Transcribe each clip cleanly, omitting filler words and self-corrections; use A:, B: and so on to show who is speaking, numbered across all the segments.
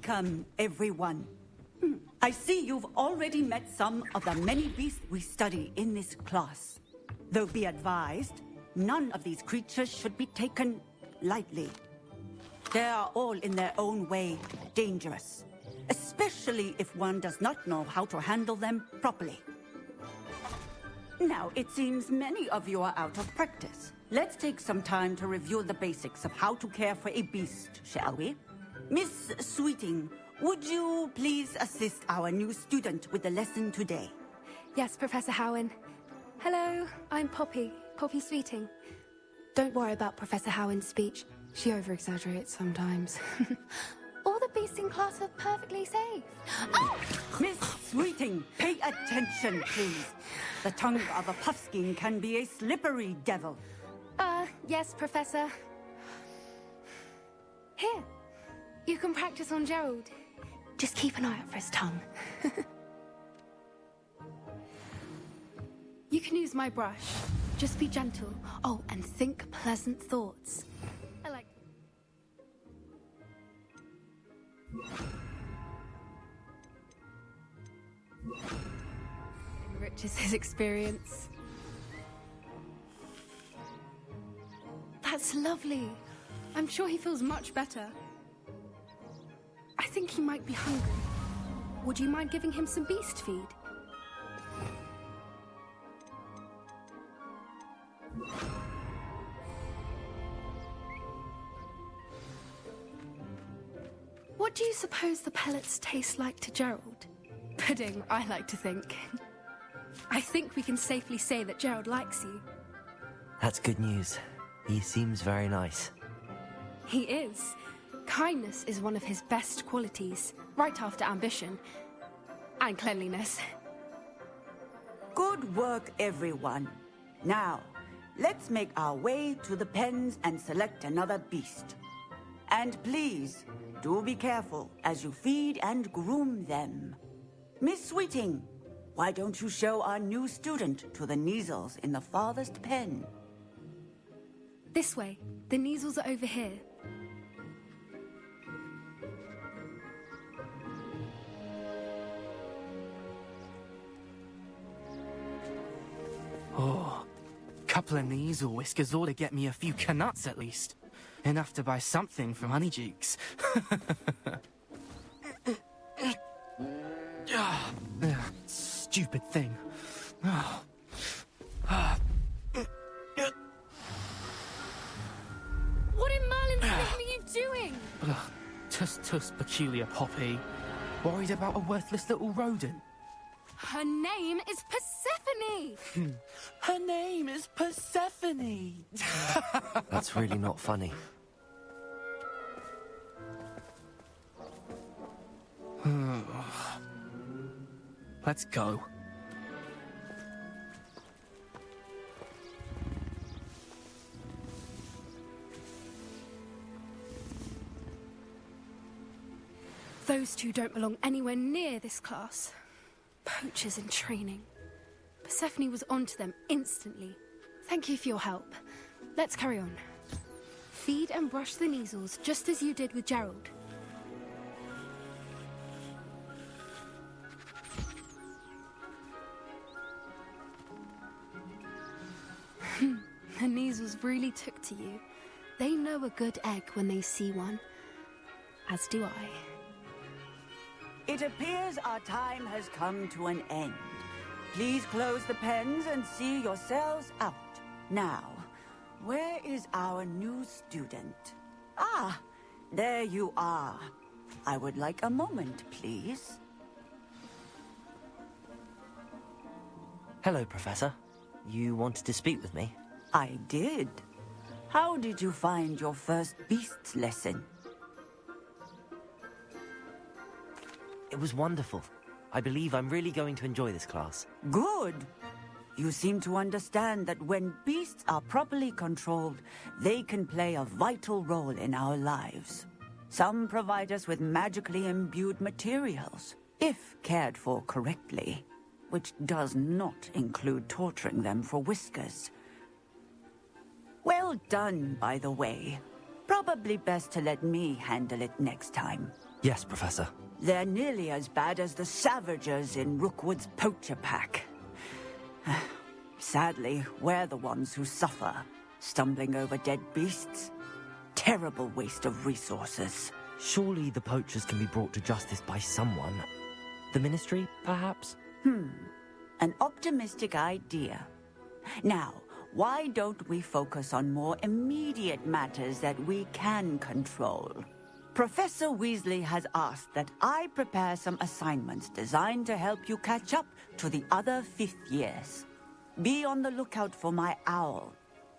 A: Welcome, everyone. I see you've already met some of the many beasts we study in this class. Though be advised, none of these creatures should be taken lightly. They are all in their own way dangerous, especially if one does not know how to handle them properly. Now, it seems many of you are out of practice. Let's take some time to review the basics of how to care for a beast, shall we? Miss Sweeting, would you please assist our new student with the lesson today?
B: Yes, Professor Howen. Hello, I'm Poppy Sweeting. Don't worry about Professor Howen's speech. She over-exaggerates sometimes. All the beasts in class are perfectly safe. Oh!
A: Miss Sweeting, pay attention, please. The tongue of a puffskein can be a slippery devil.
B: Yes, Professor. Here, you can practice on Gerald. Just keep an eye out for his tongue. You can use my brush. Just be gentle. Oh, and think pleasant thoughts. I like... Enriches his experience. That's lovely. I'm sure he feels much better. I think he might be hungry. Would you mind giving him some beast feed? What do you suppose the pellets taste like to Gerald? Pudding, I like to think. I think we can safely say that Gerald likes you.
C: That's good news. He seems very nice.
B: He is. Kindness is one of his best qualities, right after ambition. And cleanliness.
A: Good work, everyone. Now, let's make our way to the pens and select another beast. And please, do be careful as you feed and groom them. Miss Sweeting, why don't you show our new student to the Kneazles in the farthest pen?
B: This way. The Kneazles are over here.
D: Oh, couple of Kneazle whiskers ought to get me a few canuts at least. Enough to buy something from Honeydukes. Stupid thing.
B: What in Merlin's name are you doing?
D: Tuss, peculiar Poppy. Worried about a worthless little rodent.
B: Her name is Persephone!
D: Her name is Persephone!
C: That's really not funny.
D: Let's go.
B: Those two don't belong anywhere near this class. Poachers in training. Persephone was onto them instantly. Thank you for your help. Let's carry on. Feed and brush the Kneazles just as you did with Gerald. The Kneazles really took to you. They know a good egg when they see one. As do I.
A: It appears our time has come to an end. Please close the pens and see yourselves out. Now, where is our new student? Ah, there you are. I would like a moment, please.
C: Hello, Professor. You wanted to speak with me?
A: I did. How did you find your first beasts lesson?
C: It was wonderful. I believe I'm really going to enjoy this class.
A: Good. You seem to understand that when beasts are properly controlled, they can play a vital role in our lives. Some provide us with magically imbued materials, if cared for correctly, which does not include torturing them for whiskers. Well done, by the way. Probably best to let me handle it next time.
C: Yes, Professor.
A: They're nearly as bad as the Savagers in Rookwood's poacher pack. Sadly, we're the ones who suffer, stumbling over dead beasts. Terrible waste of resources.
C: Surely the poachers can be brought to justice by someone. The Ministry, perhaps?
A: An optimistic idea. Now, why don't we focus on more immediate matters that we can control? Professor Weasley has asked that I prepare some assignments designed to help you catch up to the other fifth years. Be on the lookout for my owl.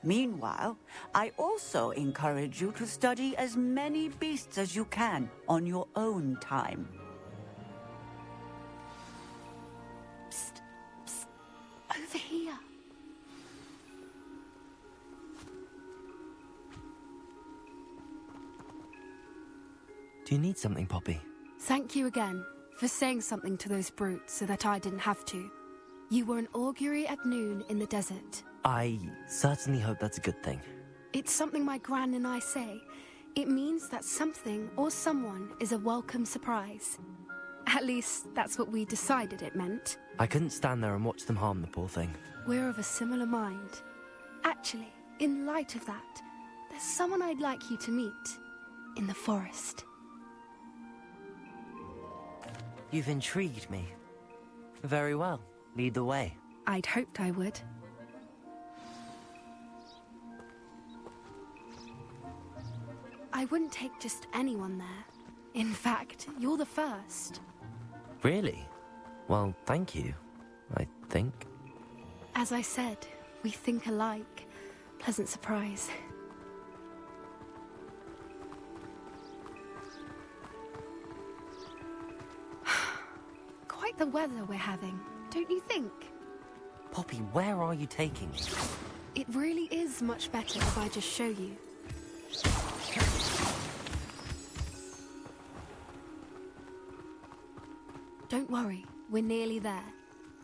A: Meanwhile, I also encourage you to study as many beasts as you can on your own time.
B: Psst, psst, over here.
C: Do you need something, Poppy?
B: Thank you again for saying something to those brutes so that I didn't have to. You were an augury at noon in the desert.
C: I certainly hope that's a good thing.
B: It's something my gran and I say. It means that something or someone is a welcome surprise. At least, that's what we decided it meant.
C: I couldn't stand there and watch them harm the poor thing.
B: We're of a similar mind. Actually, in light of that, there's someone I'd like you to meet. In the forest.
C: You've intrigued me. Very well. Lead the way.
B: I'd hoped I would. I wouldn't take just anyone there. In fact, you're the first.
C: Really? Well, thank you, I think.
B: As I said, we think alike. Pleasant surprise. Quite the weather we're having, don't you think?
C: Poppy, where are you taking me?
B: It really is much better if I just show you. Don't worry, we're nearly there.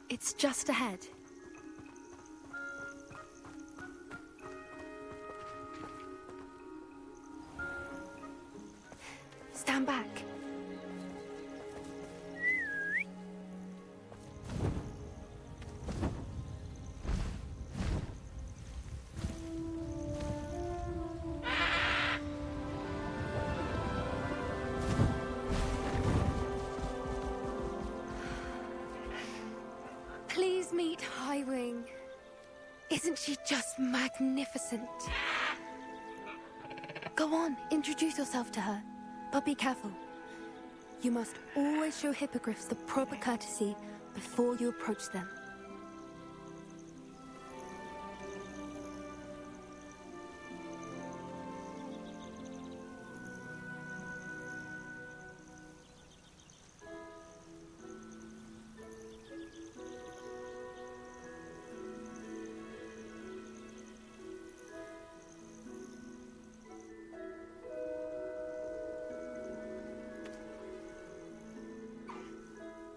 B: It's just ahead. Stand back. Please meet Highwing. Isn't she just magnificent? Go on, introduce yourself to her. But be careful. You must always show hippogriffs the proper courtesy before you approach them.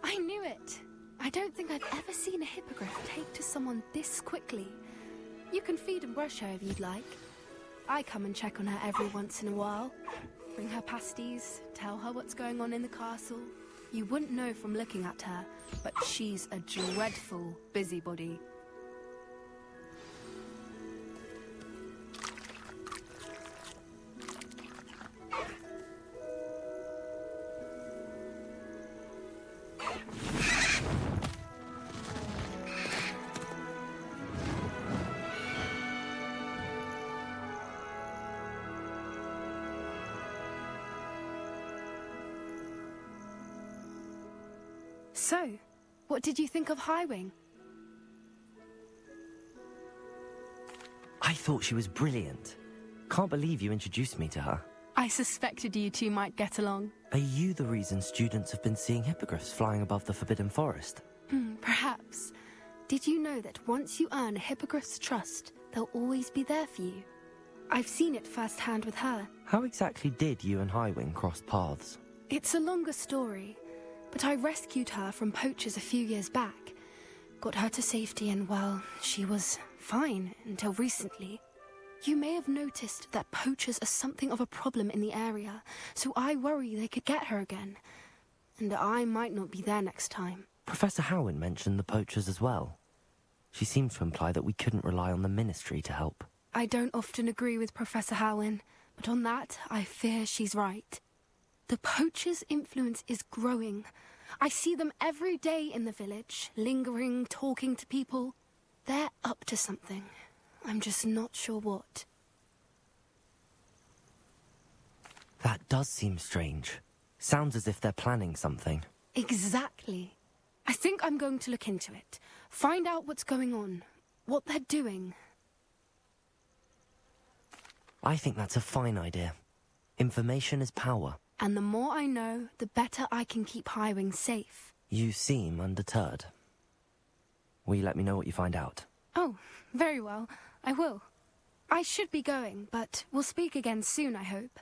B: I knew it! I don't think I've ever seen a hippogriff take to someone this quickly. You can feed and brush her if you'd like. I come and check on her every once in a while. Bring her pasties, tell her what's going on in the castle. You wouldn't know from looking at her, but she's a dreadful busybody. So, what did you think of Highwing?
C: I thought she was brilliant. Can't believe you introduced me to her.
B: I suspected you two might get along.
C: Are you the reason students have been seeing hippogriffs flying above the Forbidden Forest?
B: Perhaps. Did you know that once you earn a hippogriff's trust, they'll always be there for you? I've seen it firsthand with her.
C: How exactly did you and Highwing cross paths?
B: It's a longer story, but I rescued her from poachers a few years back. Got her to safety and, well, she was fine until recently. You may have noticed that poachers are something of a problem in the area, so I worry they could get her again. And I might not be there next time.
C: Professor Howin mentioned the poachers as well. She seemed to imply that we couldn't rely on the Ministry to help.
B: I don't often agree with Professor Howin, but on that, I fear she's right. The poachers' influence is growing. I see them every day in the village, lingering, talking to people. They're up to something. I'm just not sure what.
C: That does seem strange. Sounds as if they're planning something.
B: Exactly. I think I'm going to look into it. Find out what's going on. What they're doing.
C: I think that's a fine idea. Information is power.
B: And the more I know, the better I can keep Highwing safe.
C: You seem undeterred. Will you let me know what you find out?
B: Oh, very well. I will. I should be going, but we'll speak again soon, I hope.